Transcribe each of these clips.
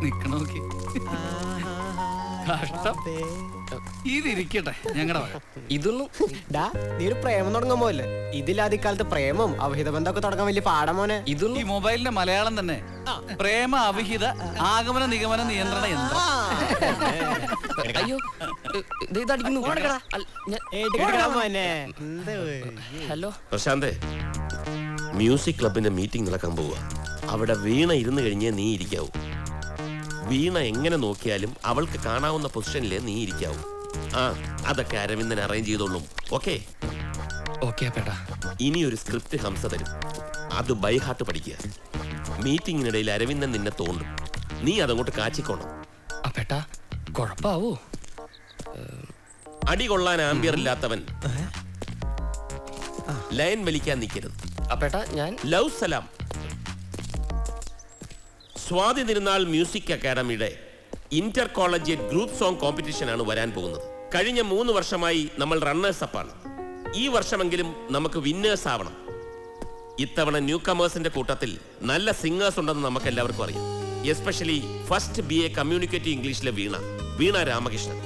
നിക്കണോക്കി കഷ്ടം. ഇതിരിക്കട്ടെ ഞങ്ങളുടെ വക. ഇതൊന്നും നീ ഒരു പ്രേമം തുടങ്ങാൻ പോലല്ലേ? ഇതില്ലാതിക്കാലത്ത് പ്രേമവും അവിഹിത ബന്ധമൊക്കെ തുടങ്ങാൻ വലിയ പാടമോനെ. ഇതൊന്നും ഈ മൊബൈലിന്റെ മലയാളം തന്നെ പ്രേമ അവിഹിത ആഗമന നിഗമന നിയന്ത്രണ യന്ത്രം. അയ്യോ ഇതടിക്കുന്നു. ഹലോ പ്രശാന്തേ, മ്യൂസിക് ക്ലബിന്റെ മീറ്റിംഗ് നടക്കാൻ പോവുക. അവിടെ വീണ ഇരുന്ന് കഴിഞ്ഞേ നീ ഇരിക്കാവൂ. വീണ എങ്ങനെ നോക്കിയാലും അവൾക്ക് കാണാവുന്ന പൊസിഷനിലേ നീ ഇരിക്കാവൂ. അതൊക്കെ അരവിന്ദൻ അറേഞ്ച് ചെയ്തോളും. ഓക്കെ ഓക്കെ അപ്പേട്ടാ. ഇനി ഒരു സ്ക്രിപ്റ്റ് ഹംസ തരും, അത് ബൈ ഹാർട്ട് പഠിക്കുക. മീറ്റിംഗിനിടയിൽ അരവിന്ദൻ നിന്നെ തോണ്ടും, നീ അതങ്ങോട്ട് കാച്ചിക്കോണം. അപ്പേട്ടാ കുഴപ്പാവോ? അടി കൊള്ളാൻ ആംബിയർ ഇല്ലാത്തവൻ ലൈൻ വലിക്കാൻ നിൽക്കരുത്. അപ്പേട്ടാ ഞാൻ ലവ് സലാം. സ്വാതി തിരുനാൾ മ്യൂസിക് അക്കാദമിയുടെ Inter collegiate group song competition ആണ് വരാൻ പോകുന്നത്. കഴിഞ്ഞ 3 വർഷമായി നമ്മൾ റണ്ണേഴ്സ് അപ്പാണ്. ഈ വർഷമെങ്കിലും നമുക്ക് വിന്നേഴ്സ് ആവണം. ഇത്തവണ ന്യൂ കമേഴ്സിന്റെ കൂട്ടത്തിൽ നല്ല സിംഗേഴ്സ് ഉണ്ടെന്ന് നമുക്ക് എല്ലാവർക്കും അറിയാം. എസ്പെഷ്യലി ഫസ്റ്റ് BA കമ്മ്യൂണിക്കേറ്റീവ് ഇംഗ്ലീഷിലെ വീണ രാമകൃഷ്ണൻ.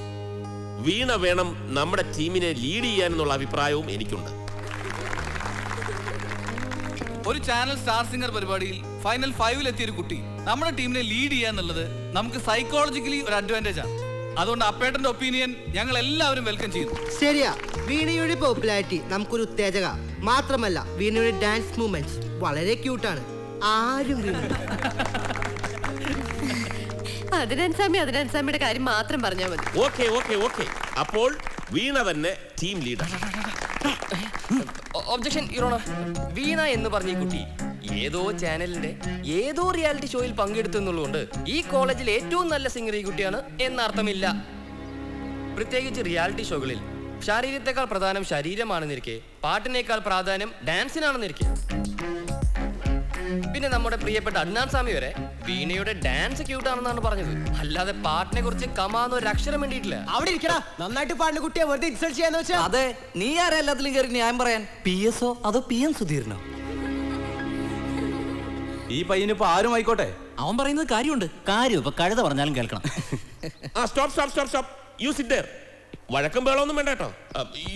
വീണ വേണം നമ്മുടെ ടീമിനെ ലീഡ് ചെയ്യാനെന്നുള്ള അഭിപ്രായവും എനിക്കുണ്ട്. ഒരു ചാനൽ സ്റ്റാർ സിംഗർ പരിപാടിയിൽ ഫൈനൽ 5-ൽ എത്തിയ ഒരു കുട്ടി നമ്മുടെ ടീമിനെ ലീഡ് ചെയ്യാന്നുള്ളത് നമുക്ക് സൈക്കോളജിക്കലി ഒരു അഡ്വാൻറ്റേജ് ആണ്. അതുകൊണ്ട് അപ്പേട്ടന്റെ ഒപ്പീനിയൻ ഞങ്ങൾ എല്ലാവരും വെൽക്കം ചെയ്യുന്നു. ശരിയാ, വീണയുടെ പോപ്പുലാരിറ്റി നമുക്കൊരു ഉത്തേജക. മാത്രമല്ല വീണയുടെ ഡാൻസ് മൂവ്മെന്റ്സ് വളരെ ക്യൂട്ടാണ്. ആരും അതിനൻസാമിയുടെ കാര്യം മാത്രം പറഞ്ഞാൽ മതി. ഓക്കെ അപ്പോൾ വീണ തന്നെ team leader. Objection your honour. Veena എന്ന് പറഞ്ഞ ഈ കുട്ടി ഏതോ ചാനലിന്റെ ഏതോ റിയാലിറ്റി ഷോയിൽ പങ്കെടുത്തു എന്നുള്ളതുകൊണ്ട് ഈ കോളേജിൽ ഏറ്റവും നല്ല സിംഗർ ഈ കുട്ടിയാണ് എന്നർത്ഥമില്ല. പ്രത്യേകിച്ച് റിയാലിറ്റി ഷോകളിൽ ശരീരത്തെക്കാൾ പ്രധാനം ശരീരമാണെന്നിരിക്കെ പാട്ടിനേക്കാൾ പ്രാധാന്യം ഡാൻസിനാണെന്നിരിക്കെ. പിന്നെ നമ്മുടെ പ്രിയപ്പെട്ട അഡ്നാൻ സ്വാമി വരെ വീണയുടെ ഡാൻസ് ക്യൂട്ടാണെന്നാണ് പറഞ്ഞത്, അല്ലാതെ പാട്ടിനെ കുറിച്ച് കമാന്ന് ഒരു അക്ഷരം വേണ്ടിയിട്ടില്ല. അവിടെ ഇരിക്കടാ, നന്നായിട്ട് പാടുന്ന കുട്ടിയെ വെറുതെ ഇൻസൾട്ട് ചെയ്യാന്ന് വെച്ചാ. അതെ, നീ ആരാ എല്ലാത്തിലും കയറി ന്യായം പറയാൻ? PS-ഓ അതോ PM സുധീരനോ? ഈ പയ്യനിപ്പോ ആരും ആയിക്കോട്ടെ, അവൻ പറയുന്നത് കാര്യമുണ്ട്. കാര്യം ഇപ്പൊ കഴുത പറഞ്ഞാലും കേൾക്കണം. സ്റ്റോപ്പ്. You sit there. വഴക്കം ബഹളമൊന്നും വേണ്ട കേട്ടോ.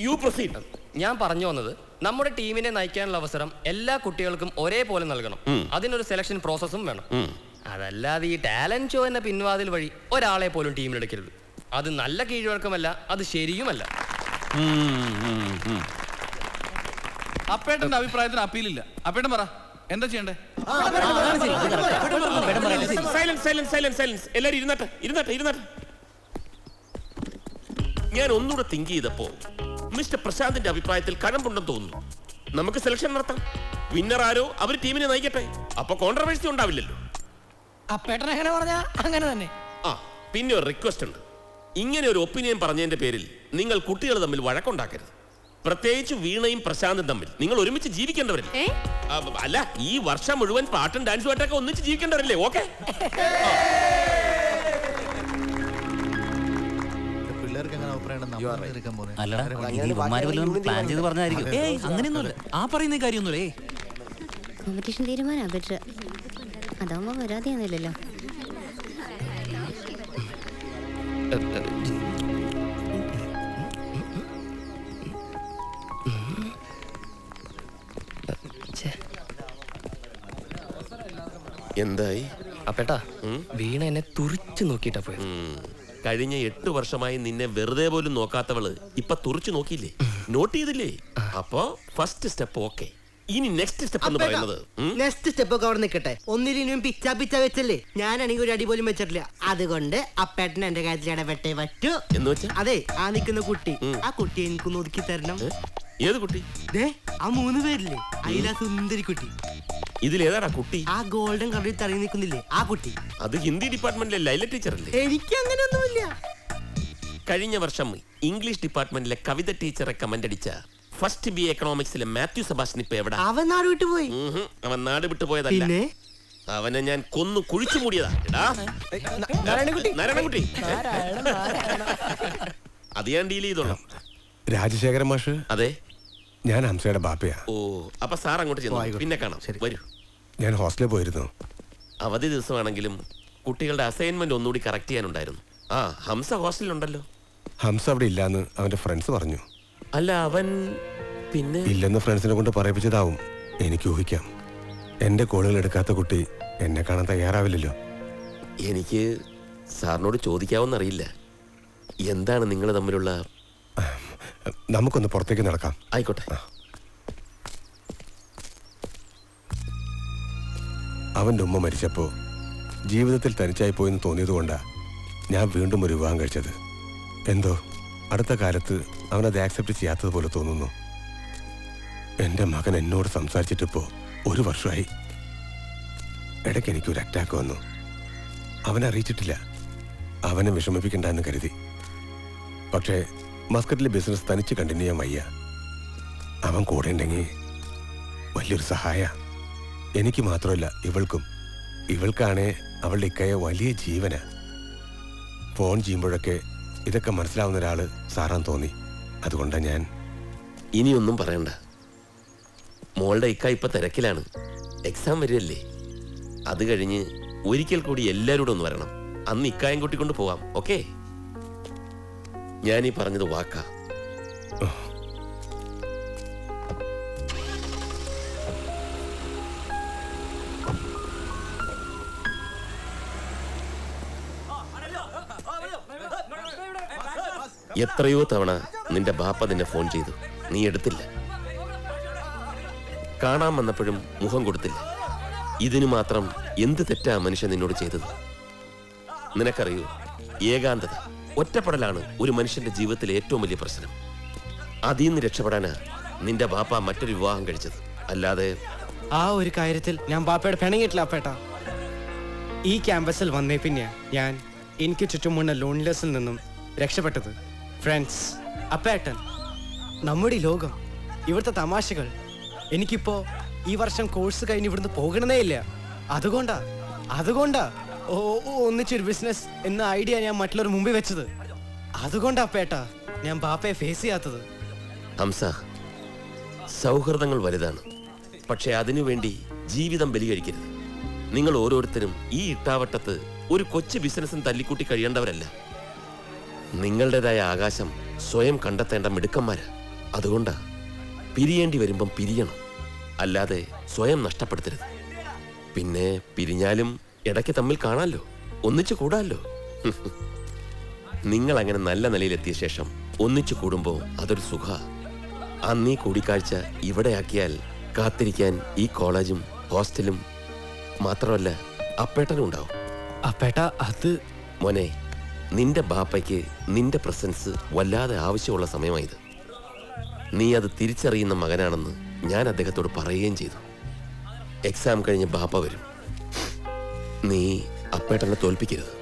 You proceed. ഞാൻ പറഞ്ഞു വന്നത് നമ്മുടെ ടീമിനെ നയിക്കാനുള്ള അവസരം എല്ലാ കുട്ടികൾക്കും ഒരേപോലെ നൽകണം. അതിനൊരു സെലക്ഷൻ പ്രോസസ്സും വേണം. അതല്ലാതെ ഈ ടാലന്റ് ഷോ എന്ന പിൻവാതിൽ വഴി ഒരാളെ പോലും ടീമിലെടുക്കരുത്. അത് നല്ല കീഴ്വഴക്കമല്ല, അത് ശരിയുമല്ല. അപ്പേട്ടന്റെ അഭിപ്രായത്തിന് അപ്പീലില്ല. അപ്പേട്ടൻ പറ, എന്താ ചെയ്യണ്ടേ? സൈലൻസ്. എല്ലാരും ഇരുന്നട്ടെ. ഞാൻ ഒന്നുകൂടെ തിങ്ക് ചെയ്തപ്പോ മിസ്റ്റർ പ്രശാന്തിന്റെ അഭിപ്രായത്തിൽ കഴമ്പുണ്ടെന്ന് തോന്നുന്നു. നമുക്ക് സെലക്ഷൻ നടത്താം. വിന്നർ ആരോ അവർ ടീമിനെ നയിക്കട്ടെ. അപ്പൊ കോൺട്രവേഴ്സി ഉണ്ടാവില്ലല്ലോ. അപ്പേട്ടൻ എങ്ങനെ പറഞ്ഞാ അങ്ങനെ തന്നെ. പിന്നെ ഒരു റിക്വസ്റ്റ് ഉണ്ട്. ഇങ്ങനെ ഒരു ഒപ്പീനിയൻ പറഞ്ഞതിന്റെ പേരിൽ നിങ്ങൾ കുട്ടികൾ തമ്മിൽ വഴക്കുണ്ടാക്കരുത്. പ്രത്യേകിച്ച് വീണയും പ്രശാന്തും തമ്മിൽ. നിങ്ങൾ ഒരുമിച്ച് ജീവിക്കേണ്ടവരല്ലേ? അല്ല, ഈ വർഷം മുഴുവൻ പാട്ടും ഡാൻസുമായിട്ടൊക്കെ ഒന്നിച്ച് ജീവിക്കേണ്ടവരല്ലേ? ഓക്കെ. അങ്ങനെയൊന്നുമില്ല, ആ പറയുന്ന കാര്യമൊന്നുമില്ലേ. Competition തീരുമാനാ better. അതാവുമ്പോ വരാതെയൊന്നുമില്ലല്ലോ. എന്തായി അപ്പേട്ടാ, വീണ എന്നെ തുറിച്ചു നോക്കിയിട്ടാ പോയത്. കഴിഞ്ഞ 8 വർഷമായി നിന്നെ വെറുതെ പോലും നോക്കാത്തവള് ഇപ്പൊ തുറച്ചു നോക്കിയില്ലേ? നോട്ട് ചെയ്തില്ലേ? അപ്പൊ ഫസ്റ്റ് സ്റ്റെപ്പ് ഓക്കെ. ഇനി നെക്സ്റ്റ് സ്റ്റെപ്പ് എന്ന് പറയുന്നത് നെക്സ്റ്റ് സ്റ്റെപ്പ് ഒക്കെ അവിടെ നിൽക്കട്ടെ. ഒന്നിലും പിച്ച വെച്ചല്ലേ. ഞാനാണെങ്കിൽ ഒരു അടി പോലും വെച്ചിട്ടില്ല. അതുകൊണ്ട് അപ്പേട്ടൻ എന്റെ കാര്യത്തിൽ ഇടപെട്ടേ പറ്റൂ. എന്ന് വെച്ചാ? അതെ, ആ നിൽക്കുന്ന കുട്ടി, ആ കുട്ടി എനിക്ക് ഒതുക്കി തരണം. ഏത് കുട്ടി? ആ 3 പേരില്ലേ, അതിലാ സുന്ദരി കുട്ടി. ഇതിലേതാടാ കുട്ടി? ആ ഗോൾഡൻ കളറിൽ തറങ്ങി നിൽക്കുന്നില്ലേ ആ കുട്ടി. അത് ഹിന്ദി ഡിപ്പാർട്ട്മെന്റിലെ ലൈല ടീച്ചർ അല്ലേ? എനിക്ക് അങ്ങനെയൊന്നുമില്ല. കഴിഞ്ഞ വർഷം ഇംഗ്ലീഷ് ഡിപ്പാർട്ട്മെന്റിലെ കവിത ടീച്ചറെ കമന്റ് അടിച്ച ഫസ്റ്റ് BA എക്കണോമിക്സിലെ മാത്യു സെബാസ്റ്റ്യൻ ഇപ്പൊ എവിടെ? അവൻ നാട് വിട്ടു പോയി. അവൻ നാട് വിട്ടു പോയതല്ല, അവനെ ഞാൻ കൊന്നു കുഴിച്ചു മൂടിയതാ. നാരായണൻകുട്ടി, അത് ഞാൻ ഡീൽ ചെയ്തോളാം. രാജശേഖരൻ മാഷ്? അതെ, ഞാൻ ഹംസയുടെ ബാപ്പയാ. ഓ, അപ്പൊ സാർ അങ്ങോട്ട് ചെന്നു. പിന്നെ കാണാം. വരൂ. ഞാൻ ഹോസ്റ്റലിൽ പോയിരുന്നു. അവധി ദിവസമാണെങ്കിലും കുട്ടികളുടെ അസൈൻമെന്റ് ഒന്നുകൂടി കറക്റ്റ് ചെയ്യാനുണ്ടായിരുന്നു. ആ ഹംസ ഹോസ്റ്റലിലുണ്ടല്ലോ. ഹംസ അവിടെ ഇല്ലാന്ന് അവന്റെ ഫ്രണ്ട്സ് പറഞ്ഞു. അല്ല അവൻ പിന്നെ ഇല്ലെന്ന് ഫ്രണ്ട്സിനെ കൊണ്ട് പറയിപ്പിച്ചതാവും. എനിക്ക് ഊഹിക്കാം. എന്റെ കോളുകൾ എടുക്കാത്ത കുട്ടി എന്നെ കാണാൻ തയ്യാറാവില്ലല്ലോ. എനിക്ക് സാറിനോട് ചോദിക്കാവുന്നറിയില്ല, എന്താണ് നിങ്ങൾ തമ്മിലുള്ള? നമുക്കൊന്ന് പുറത്തേക്ക് നടക്കാം. ആയിക്കോട്ടെ. അവന്റെ ഉമ്മ മരിച്ചപ്പോ ജീവിതത്തിൽ തനിച്ചായി പോയെന്ന് തോന്നിയതുകൊണ്ടാ ഞാൻ വീണ്ടും ഒരു വിവാഹം കഴിച്ചത്. എന്തോ അടുത്ത കാലത്ത് അവനത് ആക്സെപ്റ്റ് ചെയ്യാത്തതുപോലെ തോന്നുന്നു. എൻ്റെ മകൻ എന്നോട് സംസാരിച്ചിട്ടിപ്പോ 1 വർഷമായി. ഇടയ്ക്ക് എനിക്കൊരു അറ്റാക്ക് വന്നു. അവനെ അറിയിച്ചിട്ടില്ല. അവനെ വിഷമിപ്പിക്കണ്ടെന്ന് കരുതി. പക്ഷേ മസ്കറ്റിലെ ബിസിനസ് തനിച്ച് കണ്ടിന്യൂ ചെയ്യാൻ വയ്യ. അവൻ കൂടെ ഉണ്ടെങ്കിൽ വലിയൊരു സഹായ. എനിക്ക് മാത്രമല്ല ഇവൾക്കും. ഇവൾക്കാണേ അവളുടെ ഇക്കയെ വലിയ ജീവന. ഫോൺ ചെയ്യുമ്പോഴൊക്കെ ഇതൊക്കെ മനസ്സിലാവുന്ന ഒരാള് സാറാൻ തോന്നി. അതുകൊണ്ടാണ് ഞാൻ. ഇനിയൊന്നും പറയണ്ട. മോളുടെ ഇക്ക ഇപ്പൊ തിരക്കിലാണ്. എക്സാം വരികയല്ലേ. അത് കഴിഞ്ഞ് ഒരിക്കൽ കൂടി എല്ലാവരോടും ഒന്ന് വരണം. അന്ന് ഇക്കായം കൂട്ടിക്കൊണ്ട് പോവാം. ഓക്കെ? ഞാനീ പറഞ്ഞത് വാക്കാ. എത്രയോ തവണ നിന്റെ ബാപ്പ നിന്നെ ഫോൺ ചെയ്തു, നീ എടുത്തില്ല. കാണാൻ വന്നപ്പോഴും മുഖം കൊടുത്തില്ല. ഇതിനു മാത്രം എന്ത് തെറ്റാ മനുഷ്യൻ നിന്നോട് ചെയ്തത്? നിനക്കറിയൂ, ഏകാന്തത, ഒറ്റപ്പെടലാണ് ഒരു മനുഷ്യന്റെ ജീവിതത്തിലെ ഏറ്റവും വലിയ പ്രശ്നം. അതിൽ നിന്ന് രക്ഷപ്പെടാനാ നിന്റെ ബാപ്പ മറ്റൊരു വിവാഹം കഴിച്ചത്. അല്ലാതെ ആ ഒരു കാര്യത്തിൽ ഞാൻ ബാപ്പയുടെ പിണങ്ങിയിട്ടില്ല അപ്പേട്ട. ഈ ക്യാമ്പസിൽ വന്നേ പിന്നെ ഞാൻ എനിക്ക് ചുറ്റുമുള്ള ലോൺലെസ്സിൽ നിന്നും രക്ഷപ്പെട്ടത്. ഫ്രണ്ട്സ്, അപ്പേട്ടൻ, നമ്മുടെ ഈ ലോകം, ഇവിടുത്തെ തമാശകൾ. എനിക്കിപ്പോ ഈ വർഷം കോഴ്സ് കഴിഞ്ഞ് ഇവിടുന്ന് പോകണേ ഇല്ല. അതുകൊണ്ടാ ഒന്നിച്ചൊരു ബിസിനസ് എന്ന ഐഡിയ ഞാൻ മറ്റുള്ളവർ മുമ്പിൽ വെച്ചത്. അതുകൊണ്ടാ അപ്പേട്ട ഞാൻ ബാപ്പയെ ഫേസ് ചെയ്യാത്തത്. ഹംസ, സൗഹൃദങ്ങൾ വലുതാണ്. പക്ഷെ അതിനുവേണ്ടി ജീവിതം ബലികഴിക്കരുത്. നിങ്ങൾ ഓരോരുത്തരും ഈ ഇട്ടാവട്ടത്ത് ഒരു കൊച്ചു ബിസിനസ്സും തല്ലിക്കൂട്ടി കഴിയേണ്ടവരല്ല. നിങ്ങളുടേതായ ആകാശം സ്വയം കണ്ടെത്തേണ്ട മിടുക്കന്മാരാ. അതുകൊണ്ടാ പിരിയേണ്ടി വരുമ്പം പിരിയണം, അല്ലാതെ സ്വയം നഷ്ടപ്പെടുത്തരുത്. പിന്നെ പിരിഞ്ഞാലും ഇടയ്ക്ക് തമ്മിൽ കാണാമല്ലോ, ഒന്നിച്ചു കൂടാമല്ലോ. നിങ്ങൾ അങ്ങനെ നല്ല നിലയിലെത്തിയ ശേഷം ഒന്നിച്ചു കൂടുമ്പോൾ അതൊരു സുഖ. അന്നീ കൂടിക്കാഴ്ച ഇവിടെ ആക്കിയാൽ കാത്തിരിക്കാൻ ഈ കോളേജും ഹോസ്റ്റലും മാത്രമല്ല അപ്പേട്ടനും ഉണ്ടാവും. അപ്പേട്ട അത് മോനെ, നിന്റെ ബാപ്പയ്ക്ക് നിന്റെ പ്രസൻസ് വല്ലാതെ ആവശ്യമുള്ള സമയമായത്. നീ അത് തിരിച്ചറിയുന്ന മകനാണെന്ന് ഞാൻ അദ്ദേഹത്തോട് പറയുകയും ചെയ്തു. എക്സാം കഴിഞ്ഞ് ബാപ്പ വരും. നീ അപ്പേട്ടനെ തോൽപ്പിക്കരുത്.